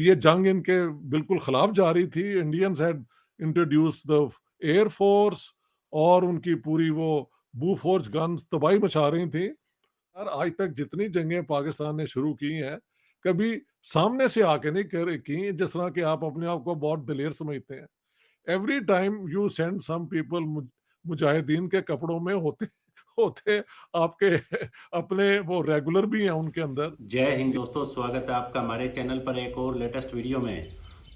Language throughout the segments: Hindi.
ये जंग इनके बिल्कुल खिलाफ जा रही थी। Indians had introduce the air force और उनकी पूरी वो बूफोर्स गन्स तबाही मचा रही थी। और आज तक जितनी जंगें पाकिस्तान ने शुरू की हैं, कभी सामने से आके नहीं कर की, जिस तरह के आप अपने आप को बहुत दलेर समझते हैं। Every time you send some people मुजाहिदीन के कपड़ों में होते होते आपके अपने वो रेगुलर भी हैं उनके अंदर। जय हिंद दोस्तों, स्वागत है आपका हमारे चैनल पर एक और लेटेस्ट वीडियो में।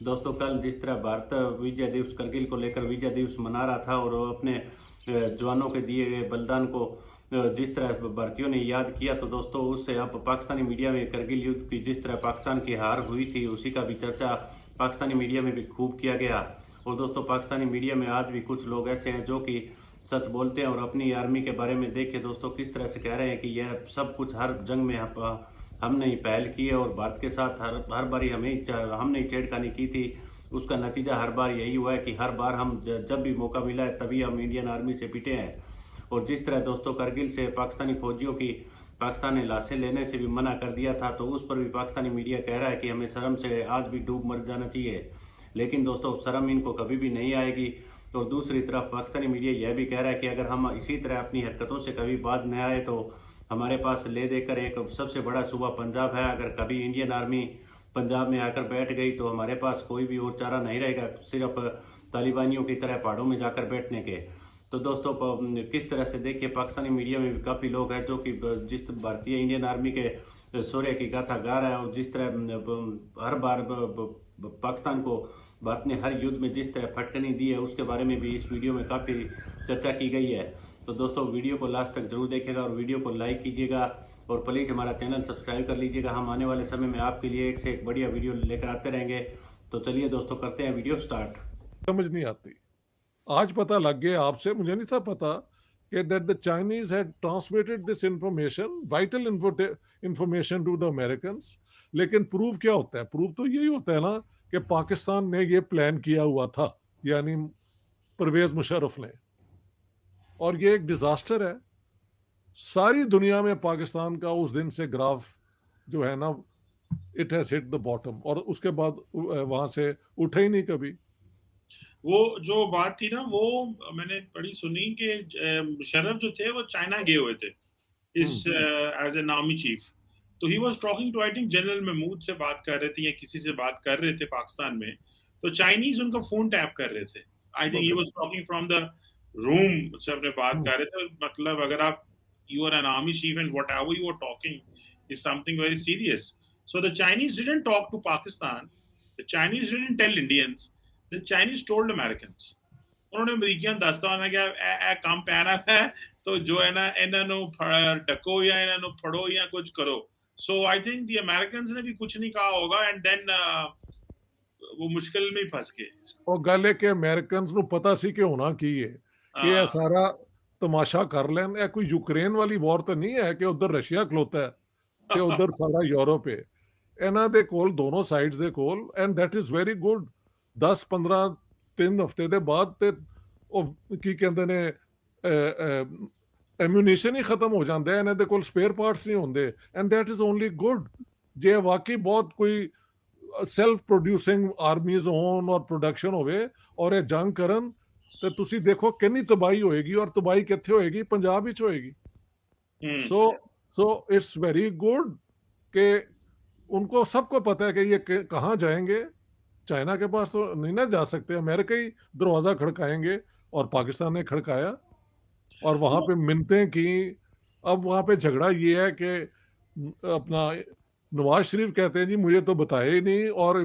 दोस्तों, कल जिस तरह भारत विजय दिवस करगिल को लेकर विजय दिवस मना रहा था और वो अपने जवानों के दिए गए बलिदान को जिस तरह भारतीयों ने याद किया, तो दोस्तों उससे अब पाकिस्तानी मीडिया में करगिल युद्ध की जिस तरह पाकिस्तान की हार हुई थी उसी का भी चर्चा पाकिस्तानी मीडिया में भी खूब किया गया। और दोस्तों, पाकिस्तानी मीडिया में आज भी कुछ लोग ऐसे हैं जो कि सच बोलते हैं और अपनी आर्मी के बारे में देख के दोस्तों किस तरह से कह रहे हैं कि यह सब कुछ हर जंग में हमने ही पहल की है और भारत के साथ हर बारी हमने ही छेड़खानी की थी। उसका नतीजा हर बार यही हुआ है कि हर बार हम जब भी मौका मिला है तभी हम इंडियन आर्मी से पिटे हैं। और जिस तरह दोस्तों करगिल से पाकिस्तानी फौजियों की पाकिस्तान ने लाशें लेने से भी मना कर दिया था, तो उस पर भी पाकिस्तानी मीडिया कह रहा है कि हमें शर्म से आज भी डूब मर जाना चाहिए। लेकिन दोस्तों, शर्म इनको कभी भी नहीं आएगी। और दूसरी तरफ पाकिस्तानी मीडिया यह भी कह रहा है कि अगर हम इसी तरह अपनी हरकतों से कभी बाज न आए तो हमारे पास ले देकर एक सबसे बड़ा सूबा पंजाब है। अगर कभी इंडियन आर्मी पंजाब में आकर बैठ गई तो हमारे पास कोई भी और चारा नहीं रहेगा, सिर्फ तालिबानियों की तरह पहाड़ों में जाकर बैठने के। तो दोस्तों, किस तरह से देखिए पाकिस्तानी मीडिया में भी काफ़ी लोग हैं जो कि जिस भारतीय इंडियन आर्मी के शौर्य की गाथा गा रहा है और जिस तरह हर बार पाकिस्तान को भारत ने हर युद्ध में जिस तरह फटकनी दी है उसके बारे में भी इस वीडियो में काफ़ी चर्चा की गई है। तो दोस्तों, वीडियो को लास्ट तक जरूर देखिएगा और वीडियो को लाइक कीजिएगा और प्लीज़ हमारा चैनल सब्सक्राइब कर लीजिएगा। हम आने वाले समय में आपके लिए एक से एक बढ़िया वीडियो लेकर आते रहेंगे। तो चलिए दोस्तों, करते हैं वीडियो स्टार्ट। समझ नहीं आती। आज पता लग गया आपसे, मुझे नहीं था पता कि that the Chinese had transmitted this information, vital information to the Americans. लेकिन प्रूफ क्या होता है? प्रूफ तो यही होता है ना कि पाकिस्तान ने ये प्लान किया हुआ था, यानी परवेज मुशर्रफ ने। और ये एक डिजास्टर है। सारी दुनिया में पाकिस्तान का उस दिन से ग्राफ जो है ना, it has hit the bottom, और उसके बाद वहां से उठे ही नहीं कभी। वो जो बात थी ना, वो मैंने बड़ी सुनी कि मुशर्रफ जो थे वो चाइना गए हुए थे इस एज एन आर्मी चीफ। तो he was talking to, I think general Mahmood से बात कर रहे थे या किसी से बात कर रहे थे पाकिस्तान में। तो चाइनीज उनका फोन टैप कर रहे थे। I think he was talking from the room से अपने बात कर रहे थे। मतलब अगर आप you are an army chief and whatever you are talking is something very serious. So the Chinese didn't talk to Pakistan, the Chinese didn't tell Indians, the Chinese told Americans। उन्होंने अमेरिकियां दसता होना कि ए काम पैना है तो जो है ना इन्हों ढको या इन्हों फड़ो या कुछ करो। सो आई थिंक द अमेरिकन्स ने भी कुछ नहीं कहा होगा एंड देन वो मुश्किल में ही फंस गए। ਉਹ ਗੱਲ ਹੈ ਕਿ ਅਮਰੀਕਨਸ ਨੂੰ ਪਤਾ ਸੀ ਕਿ ਹੋਣਾ ਕੀ ਹੈ, ਕਿ ਇਹ ਸਾਰਾ ਤਮਾਸ਼ਾ ਕਰ ਲੈਣ। ਇਹ ਕੋਈ ਯੂਕਰੇਨ ਵਾਲੀ ਵਾਰ ਤਾਂ ਨਹੀਂ ਹੈ ਕਿ ਉਧਰ ਰਸ਼ੀਆ ਖਲੋਤਾ ਹੈ ਤੇ ਉਧਰ ਸਾਰਾ ਯੂਰਪ ਹੈ। ਇਹਨਾਂ ਦੇ ਕੋਲ ਦੋਨੋਂ ਸਾਈਡਸ ਦੇ ਕੋਲ, and that is very good. 10-15 3 ਹਫ਼ਤੇ ਦੇ ਬਾਅਦ ਤੇ ਉਹ ਕੀ ਕਹਿੰਦੇ ਨੇ, ਐਮੂਨੀਸ਼ਨ ਹੀ ਖਤਮ ਹੋ ਜਾਂਦਾ ਹੈ। ਇਹਨਾਂ ਦੇ ਕੋਲ ਸਪੇਅਰ ਪਾਰਟਸ ਨਹੀਂ ਹੁੰਦੇ, and that is only good. ਜੇ ਵਾਕਈ ਬਹੁਤ ਕੋਈ ਸੈਲਫ ਪ੍ਰੋਡਿਊਸਿੰਗ ਆਰਮੀਜ਼ ਹੋਣ ਔਰ ਪ੍ਰੋਡਕਸ਼ਨ ਹੋਵੇ ਔਰ ਇਹ ਜੰਗ ਕਰਨ, ਤੇ ਤੁਸੀਂ ਦੇਖੋ ਕਿੰਨੀ ਤਬਾਹੀ ਹੋਏਗੀ। ਔਰ ਤਬਾਹੀ ਕਿੱਥੇ ਹੋਏਗੀ? ਪੰਜਾਬ ਵਿੱਚ ਹੋਏਗੀ। सो इट्स वेरी गुड कि उनको सबको पता है कि ये कहाँ जाएंगे। चाइना के पास तो नहीं ना जा सकते, अमेरिका ही दरवाज़ा खड़काएंगे, और पाकिस्तान ने खड़काया और वहाँ पे मिन्नतें की। अब वहाँ पे झगड़ा ये है कि अपना नवाज शरीफ कहते हैं जी मुझे तो बताया ही नहीं, और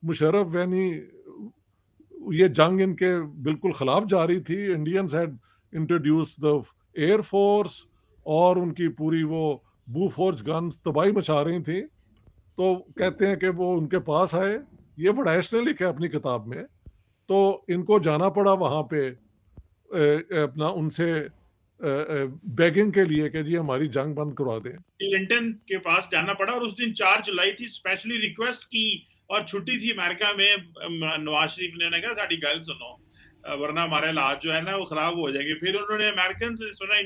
मुशर्रफ यानी ये जंग इनके बिल्कुल खिलाफ जा रही थी। Indians had introduce the air force और उनकी पूरी वो बूफोर्स गन्स तबाही मचा रही थी। तो कहते हैं कि वो उनके पास आए, ये वडाइश ने लिखा है अपनी किताब में। तो इनको जाना पड़ा वहाँ पे अपना उनसे बेगिंग के लिए कि जी हमारी जंग बंद करवा दें। क्लिंटन के पास जाना पड़ा और उस दिन 4 जुलाई थी, स्पेशली रिक्वेस्ट की और छुट्टी थी अमेरिका में। नवाज शरीफ ने कहा साड़ी गल सुनो वरना हमारे हालात जो है ना वो खराब हो जाएंगे। फिर उन्होंने अमेरिकन से सुना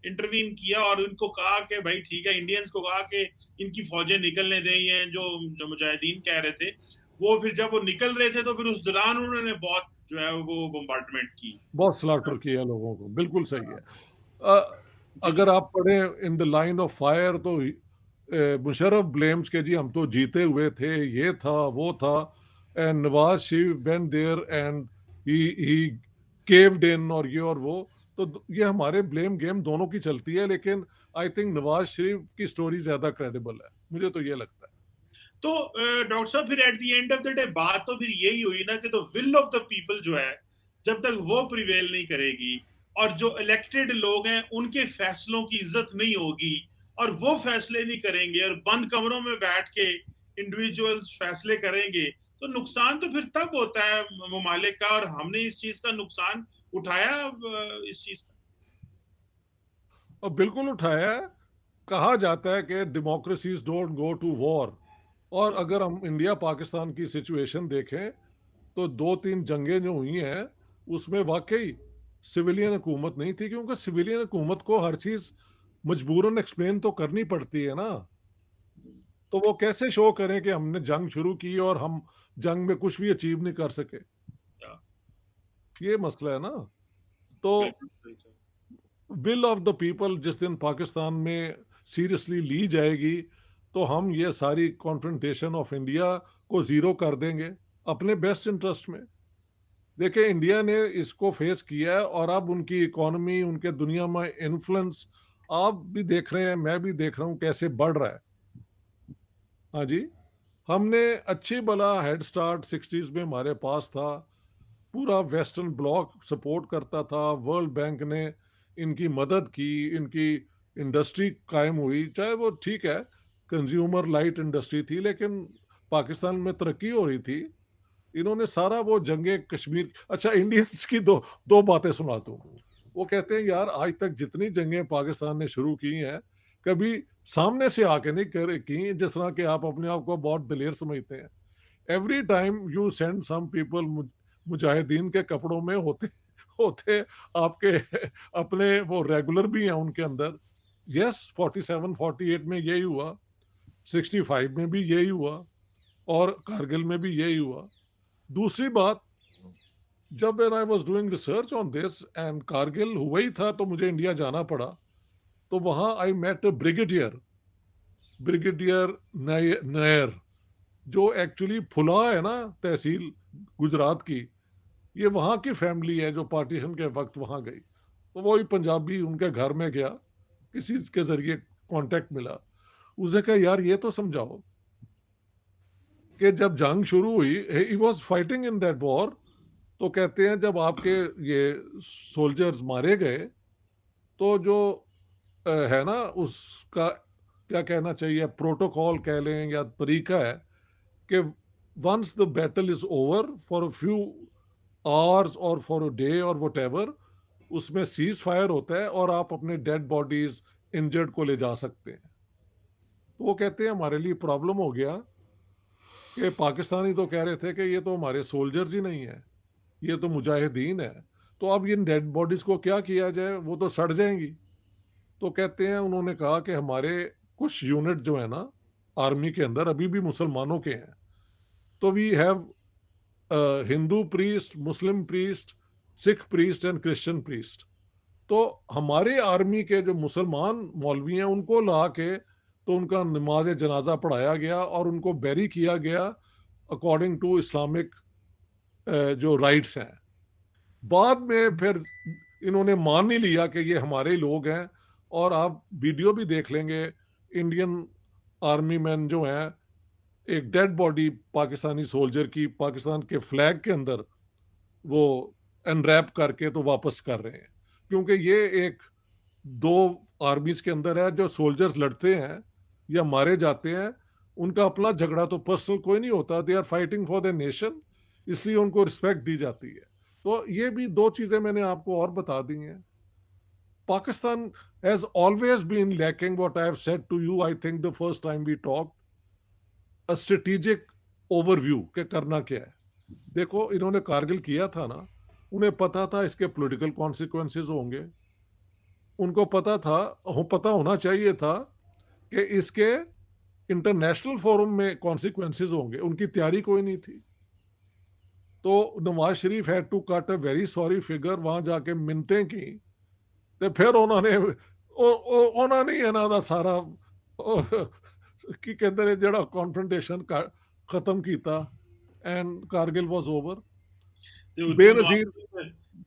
इंटरवीन किया और उनको कहा कि भाई ठीक है, इंडियंस को कहा कि इनकी फौजें निकलने दें, ये जो मुजाहिदीन कह रहे थे वो, फिर जब वो निकल रहे थे तो फिर उस दौरान उन्होंने बहुत जो है वो बम्बार्डमेंट की। बहुत स्लॉटर किया लोगों को, बिल्कुल सही है। अगर आप पढ़ें in the line of fire तो मुशर्रफ ब्लेम्स के जी हम तो जीते हुए थे, ये था वो था, and Nawaz Sharif went there and he caved in और ये और वो। तो ये हमारे ब्लेम गेम दोनों की चलती है, लेकिन आई थिंक नवाज शरीफ की स्टोरी ज्यादा क्रेडिबल है, मुझे तो ये लगता है। तो डॉक्टर साहब फिर at the end of the day बात तो फिर यही हुई ना कि तो विल ऑफ द पीपल जो है, जब तक वो प्रिवेल नहीं करेगी और जो इलेक्टेड लोग हैं उनके फैसलों की इज्जत नहीं होगी और वो फैसले नहीं करेंगे और बंद कमरों में बैठ के इंडिविजुअल्स फैसले करेंगे, तो नुकसान तो फिर तब होता है ममालिक का, और हमने इस चीज का नुकसान उठाया इस चीज का। और बिल्कुल उठाया है। कहा जाता है कि democracies don't go to war, और अगर हम इंडिया पाकिस्तान की सिचुएशन देखें तो 2-3 जंगें जो हुई हैं उसमें वाकई सिविलियन हुकूमत नहीं थी, क्योंकि सिविलियन हुकूमत को हर चीज मजबूरन एक्सप्लेन तो करनी पड़ती है ना। तो वो कैसे शो करें कि हमने जंग शुरू की और हम जंग में कुछ भी अचीव नहीं कर सके, ये मसला है ना। तो विल ऑफ द पीपल जिस दिन पाकिस्तान में सीरियसली ली जाएगी तो हम ये सारी कॉन्फ्रंटेशन ऑफ इंडिया को जीरो कर देंगे अपने बेस्ट इंटरेस्ट में। देखिए इंडिया ने इसको फेस किया है और अब उनकी इकोनॉमी, उनके दुनिया में इन्फ्लुएंस आप भी देख रहे हैं, मैं भी देख रहा हूँ कैसे बढ़ रहा है। हाँ जी, हमने अच्छी भला हेड स्टार्ट 60s में हमारे पास था, पूरा वेस्टर्न ब्लॉक सपोर्ट करता था, वर्ल्ड बैंक ने इनकी मदद की, इनकी इंडस्ट्री कायम हुई, चाहे वो ठीक है कंज्यूमर लाइट इंडस्ट्री थी, लेकिन पाकिस्तान में तरक्की हो रही थी। इन्होंने सारा वो जंगे कश्मीर, अच्छा इंडियंस की दो दो बातें सुनाता हूँ। वो कहते हैं यार आज तक जितनी जंगें पाकिस्तान ने शुरू की हैं कभी सामने से आके नहीं कर की, जिस तरह के आप अपने आप को बहुत दिलेर समझते हैं। Every time you send some people मुजाहिदीन के कपड़ों में होते होते आपके अपने वो रेगुलर भी हैं उनके अंदर। यस 47 48 में यही हुआ, 65 में भी यही हुआ और कारगिल में भी यही हुआ। दूसरी बात, जब when I was doing research on this and Kargil हुआ ही था तो मुझे इंडिया जाना पड़ा, तो वहां I met brigadier brigadier Nair, जो एक्चुअली फुला है ना तहसील गुजरात की, ये वहाँ की फैमिली है जो पार्टीशन के वक्त वहाँ गई। तो वही पंजाबी उनके घर में गया, किसी के जरिए कांटेक्ट मिला, उसने कहा यार ये तो समझाओ कि जब जंग शुरू हुई, he was fighting in that war, तो कहते हैं जब आपके ये सोल्जर्स मारे गए तो जो है ना उसका क्या कहना चाहिए, प्रोटोकॉल कह लें या तरीका है कि once the battle is over for a few hours और फॉर अ डे और वट, उसमें सीज फायर होता है और आप अपने डेड बॉडीज इंजर्ड को ले जा सकते हैं। तो वो कहते हैं हमारे लिए प्रॉब्लम हो गया कि पाकिस्तानी तो कह रहे थे कि ये तो हमारे सोल्जर्स ही नहीं है, ये तो मुजाहिदीन है, तो अब इन डेड बॉडीज को क्या किया जाए, वो तो सड़ जाएंगी। तो कहते हैं उन्होंने कहा कि हमारे कुछ यूनिट जो है ना आर्मी के अंदर अभी भी मुसलमानों के हैं, तो we have Hindu priest, Muslim priest, Sikh priest and Christian priest. तो हमारे आर्मी के जो मुसलमान मौलवी हैं उनको ला के तो उनका नमाज जनाजा पढ़ाया गया और उनको बैरी किया गया अकॉर्डिंग टू इस्लामिक जो राइट्स हैं। बाद में फिर इन्होंने मान ही लिया कि ये हमारे ही लोग हैं, और आप वीडियो भी देख लेंगे, इंडियन आर्मी मैन जो हैं एक डेड बॉडी पाकिस्तानी सोल्जर की पाकिस्तान के फ्लैग के अंदर वो अनरैप करके तो वापस कर रहे हैं, क्योंकि ये एक दो आर्मीज के अंदर है, जो सोल्जर्स लड़ते हैं या मारे जाते हैं उनका अपना झगड़ा तो पर्सनल कोई नहीं होता, they are fighting for the nation, इसलिए उनको रिस्पेक्ट दी जाती है। तो ये भी दो चीजें मैंने आपको और बता दी हैं। Pakistan has always been lacking, what I have said to you I think the first time we talk, a strategic overview के करना क्या है। देखो इन्होंने कारगिल किया था ना, उन्हें पता था इसके पॉलिटिकल कॉन्सिक्वेंसेस होंगे, उनको पता होना चाहिए था कि इसके इंटरनेशनल फोरम में कॉन्सिक्वेंसेस होंगे, उनकी तैयारी कोई नहीं थी। तो Nawaz Sharif had to cut a very sorry figure, वहां जाके मिन्नतें की, ਤੇ ਫਿਰ ਉਹਨਾਂ ਨੇ ਇਹਨਾਂ ਦਾ ਸਾਰਾ ਕੀ ਕਹਿੰਦੇ ਨੇ ਜਿਹੜਾ ਕਨਫਰੰਟੇਸ਼ਨ ਖਤਮ ਕੀਤਾ ਐਂਡ ਕਾਰਗਿਲ ਵਾਸ ਓਵਰ। ਤੇ ਉਹ ਬੇਨਜ਼ੀਰ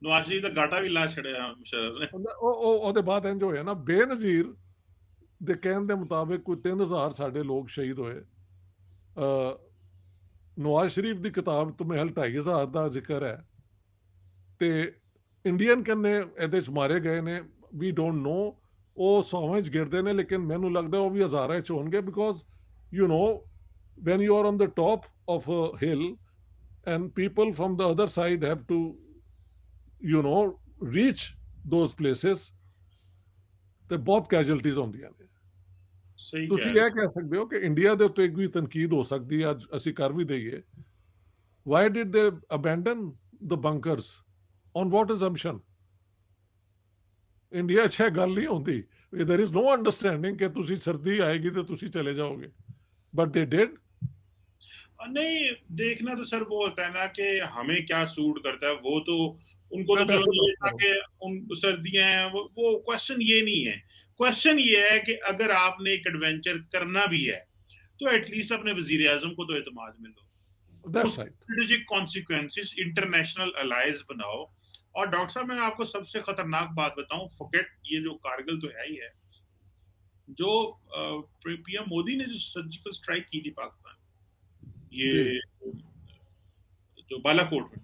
ਨਵਾਜ਼ ਸ਼ਰੀਫ ਦਾ ਗਾਟਾ ਵੀ ਲਾ ਛੜਿਆ ਮੁਸ਼ਰਫ ਨੇ। ਉਹਦੇ ਬਾਅਦ ਇੰਜ ਹੋਇਆ ਨਾ, ਬੇਨਜ਼ੀਰ ਦੇ ਕਹਿਣ ਦੇ ਮੁਤਾਬਿਕ ਕੋਈ 3000 ਸਾਡੇ ਲੋਕ ਸ਼ਹੀਦ ਹੋਏ। ਨਵਾਜ਼ ਸ਼ਰੀਫ ਦੀ ਕਿਤਾਬ ਤੋਂ ਮਹਿਲ 2500 ਦਾ ਜ਼ਿਕਰ ਹੈ, ਤੇ ਇੰਡੀਅਨ ਕਿੰਨੇ ਇਹਦੇ 'ਚ ਮਾਰੇ ਗਏ ਨੇ ਵੀ ਡੋਂਟ ਨੋ। ਉਹ 100 'ਚ ਗਿਰਦੇ ਨੇ, ਲੇਕਿਨ ਮੈਨੂੰ ਲੱਗਦਾ ਉਹ ਵੀ ਹਜ਼ਾਰਾਂ 'ਚ ਹੋਣਗੇ, because you know when you are on the top of a hill and people from the other side have to you know reach those places, ਤੇ ਬਹੁਤ ਕੈਜੁਅਲਟੀਜ਼ ਹੁੰਦੀਆਂ ਨੇ। ਸਹੀ ਤੁਸੀਂ ਇਹ ਕਹਿ ਸਕਦੇ ਹੋ ਕਿ ਇੰਡੀਆ ਦੇ ਉੱਤੇ ਇੱਕ ਵੀ ਤਨਕੀਦ ਹੋ ਸਕਦੀ ਹੈ, ਅੱਜ ਅਸੀਂ ਕਰ ਵੀ ਦਈਏ। Why did they abandon the bunkers on what assumption? India 'ਚ ਇਹ ਗੱਲ ਨਹੀਂ ਹੁੰਦੀ, देयर इज नो अंडरस्टैंडिंग कि ਤੁਸੀਂ सर्दी आएगी तो ਤੁਸੀਂ चले जाओगे, बट दे डिड। नहीं, देखना तो सर वो होता है ना कि हमें क्या सूट करता है, वो तो उनको तो मैं वैसे चलो ये बात था कि उन सर्दियां हैं, वो क्वेश्चन ये नहीं है। क्वेश्चन ये है कि अगर आपने एक एडवेंचर करना भी है तो एटलीस्ट अपने वजीर आजम को तो एतमाद में लो, that's right. Strategic consequences, international allies बनाओ। और डॉक्टर साहब, मैं आपको सबसे खतरनाक बात बताऊं, फॉरगेट ये जो कारगिल तो है ही है, जो पीएम मोदी ने जो सर्जिकल स्ट्राइक की थी पाकिस्तान, ये जो बालाकोट में,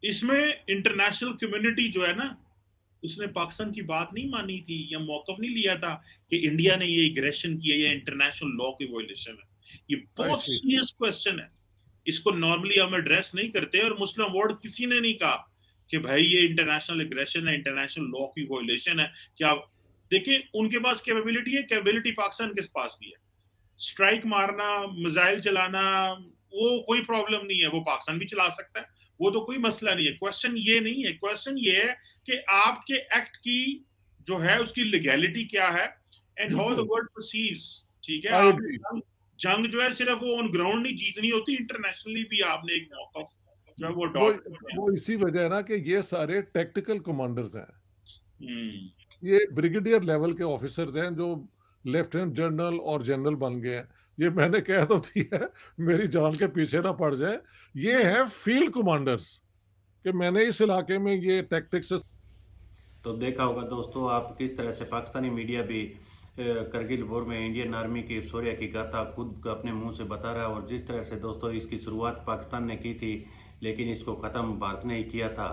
इसमें इंटरनेशनल कम्युनिटी जो है ना, उसने पाकिस्तान की बात नहीं मानी थी या मौकफ नहीं लिया था कि इंडिया ने ये एग्रेशन किया या इंटरनेशनल लॉ की वायलेशन है। ये बहुत सीरियस क्वेश्चन है, इसको नॉर्मली हम एड्रेस नहीं करते। और मुस्लिम वर्ल्ड किसी ने नहीं कहा कि भाई ये इंटरनेशनल एग्रेशन है, इंटरनेशनल लॉ की वायलेशन है। क्या देखिए, उनके पास कैपेबिलिटी है, कैपेबिलिटी पाकिस्तान के पास भी है। स्ट्राइक मारना, मिसाइल चलाना, वो कोई प्रॉब्लम नहीं है, वो पाकिस्तान भी चला सकता है, वो तो कोई मसला नहीं है। क्वेश्चन ये नहीं है, क्वेश्चन ये है कि आपके एक्ट की जो है उसकी लीगैलिटी क्या है and how the world perceives. ठीक है, जंग जो है सिर्फ वो ऑन ग्राउंड नहीं जीतनी होती, इंटरनेशनली भी आपने एक मौका जो है वो इसी वजह है ना कि ये सारे टैक्टिकल कमांडर्स हैं, ये ब्रिगेडियर लेवल के ऑफिसर्स हैं जो लेफ्टिनेंट जनरल और जनरल बन गए हैं। ये मैंने कह तो दिया है, मेरी जान के पीछे ना पड़ जाए। ये है फील्ड कमांडर्स कि मैंने इस इलाके में ये टैक्टिक्स। तो देखा होगा दोस्तों आप किस तरह से पाकिस्तानी मीडिया भी करगिल वॉर में इंडियन आर्मी की शौर्य की गाथा खुद अपने मुंह से बता रहा है। और जिस तरह से दोस्तों इसकी शुरुआत पाकिस्तान ने की थी, लेकिन इसको ख़त्म भारत ने ही किया था।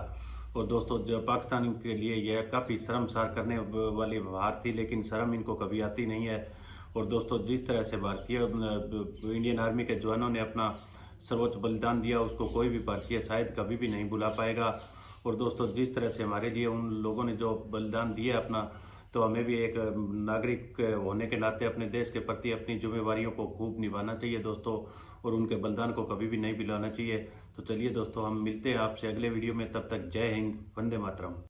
और दोस्तों जो पाकिस्तान के लिए यह काफ़ी शर्मसार करने वाली हार थी, लेकिन शर्म इनको कभी आती नहीं है। और दोस्तों जिस तरह से भारतीय इंडियन आर्मी के जवानों ने अपना सर्वोच्च बलिदान दिया, उसको कोई भी भारतीय शायद कभी भी नहीं भुला पाएगा। और दोस्तों जिस तरह से हमारे लिए उन लोगों ने जो बलिदान दिया अपना, तो हमें भी एक नागरिक होने के नाते अपने देश के प्रति अपनी जिम्मेवारियों को खूब निभाना चाहिए दोस्तों, और उनके बलिदान को कभी भी नहीं भुलाना चाहिए। तो चलिए दोस्तों, हम मिलते हैं आपसे अगले वीडियो में, तब तक जय हिंद, वंदे मातरम।